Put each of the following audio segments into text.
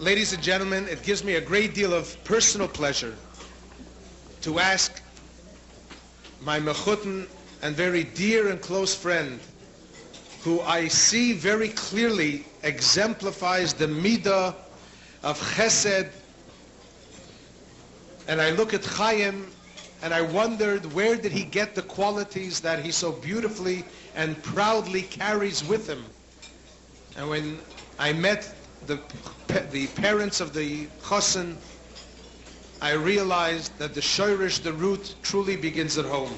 Ladies and gentlemen, it gives me a great deal of personal pleasure to ask my mechutin and very dear and close friend, who I see very clearly exemplifies the midah of chesed, and I look at Chayim and I wondered, where did he get the qualities that he so beautifully and proudly carries with him? And when I met the parents of the chassan, I realized that the shoirish, the root, truly begins at home.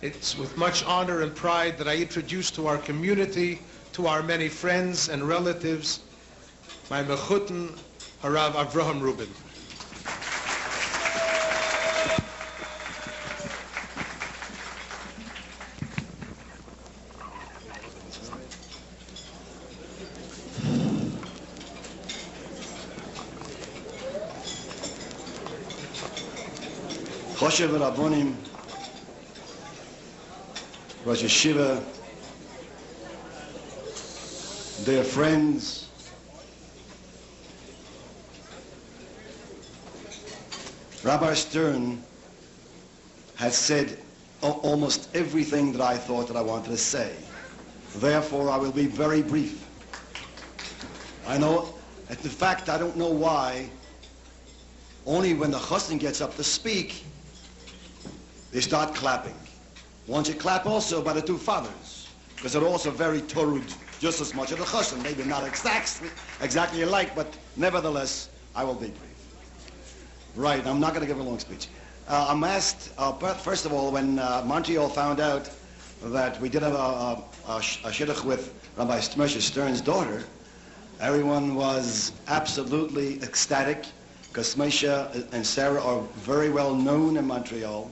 It's with much honor and pride that I introduce to our community, to our many friends and relatives, my mechutin, Harav Avraham Rubin. Choshev Rabbonim, Rosh Yeshiva, dear friends, Rabbi Stern has said almost everything that I thought that I wanted to say. Therefore, I will be very brief. I know, in fact, I don't know why, only when the chassan gets up to speak, they start clapping. Once you clap also by the two fathers, because they're also very torud, just as much as the chassan. Maybe not exactly alike, but nevertheless, I will be brief. Right, I'm not going to give a long speech. I'm asked, first of all, when Montreal found out that we did have a shidduch with Rabbi Moshe Stern's daughter, everyone was absolutely ecstatic, because Moshe and Sarah are very well known in Montreal,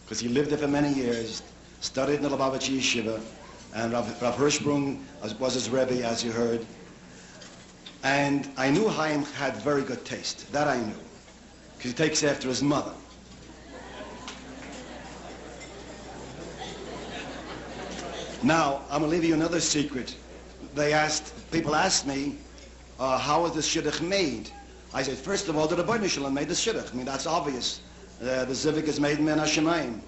because he lived there for many years, studied in the Lubavitch Yeshiva, and Rav Hirschbrun was his Rabbi, as you heard. And I knew Chaim had very good taste. That I knew, because he takes after his mother. Now, I'm going to leave you another secret. People asked me, how was this shidduch made? I said, first of all, the Rebbeinu Shalom made the shidduch. I mean, that's obvious. The zivik is made in Men HaShemayim.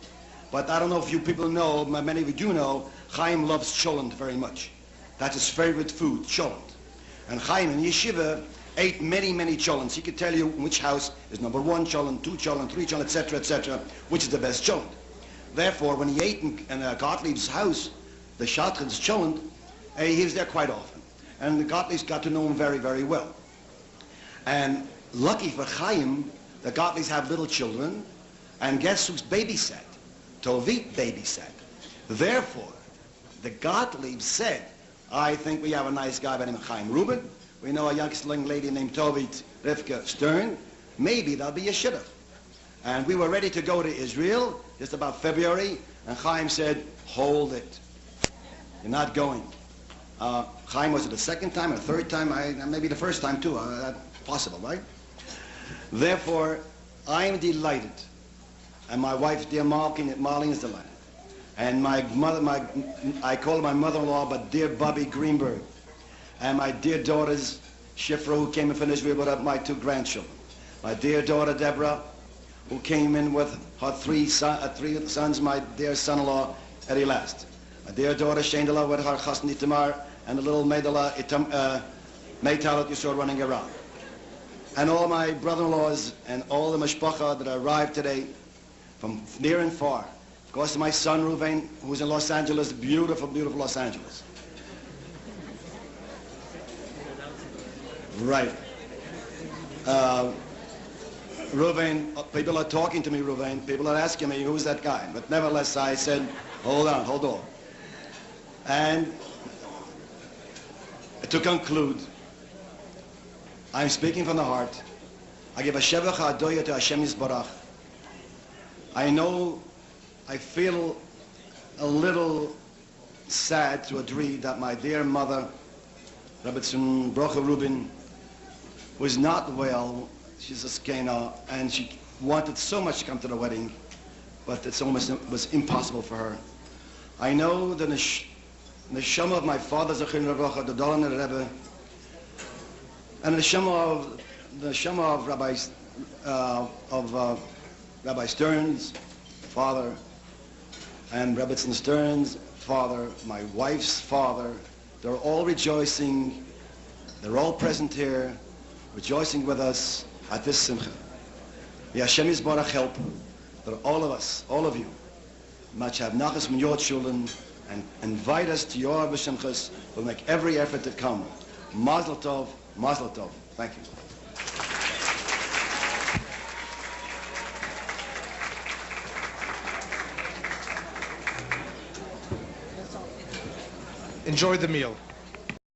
But I don't know if you people know, many of you do know, Chaim loves cholent very much. That's his favorite food, cholent. And Chaim in Yeshiva ate many, many cholents. He could tell you which house is number 1 cholent, 2 cholent, 3 cholent, etc., which is the best cholent. Therefore, when he ate in Gottlieb's house, the Shatran's cholent, he was there quite often. And the Gottliebs got to know him very, very well. And lucky for Chaim, the Gottliebs have little children, and guess who's babysat? Tovit babysat. Therefore, the Gottliebs said, I think we have a nice guy by the name of Chaim Rubin. We know a young lady named Tovit Rivka Stern. Maybe that'll be a shidduch. And we were ready to go to Israel just about February, and Chaim said, hold it. You're not going. Chaim, was it the second time or third time? Maybe the first time too. That's possible, right? Therefore, I'm delighted, and my wife, dear Marlene, is delighted. And my mother, I call her my mother-in-law, but dear Bobby Greenberg, and my dear daughters, Shifra, who came in from Israel with my 2 grandchildren. My dear daughter, Deborah, who came in with her 3 sons, my dear son-in-law, Eddie Last. My dear daughter, Shendela, with her chassan Itamar, and the little Meidala, Meital that you saw running around. And all my brother-in-laws and all the mashpacha that arrived today from near and far. Of course, my son, Rubin, who's in Los Angeles, beautiful, beautiful Los Angeles. Right. Rubin, people are talking to me, Rubin. People are asking me, who's that guy? But nevertheless, I said, hold on. And to conclude, I'm speaking from the heart. I give a shevach ha'adoya to Hashem Yisbarach. I feel a little sad to a degree that my dear mother, Rabbi Brocha Rubin, was not well. She's a skena, and she wanted so much to come to the wedding, but it was impossible for her. I know the neshama of my father, Zechrin Ravacha, the Dolan Rebbe, And the Shema of Rabbi Stern's father, and Rebbetzin Stern's father, my wife's father, they're all rejoicing. They're all present here, rejoicing with us at this simcha. May Hashem Yisbarach help that all of us, all of you, might have nachas min your children and invite us to your b'shemchas. We'll make every effort to come. Mazel tov, mazel tov. Thank you. Enjoy the meal.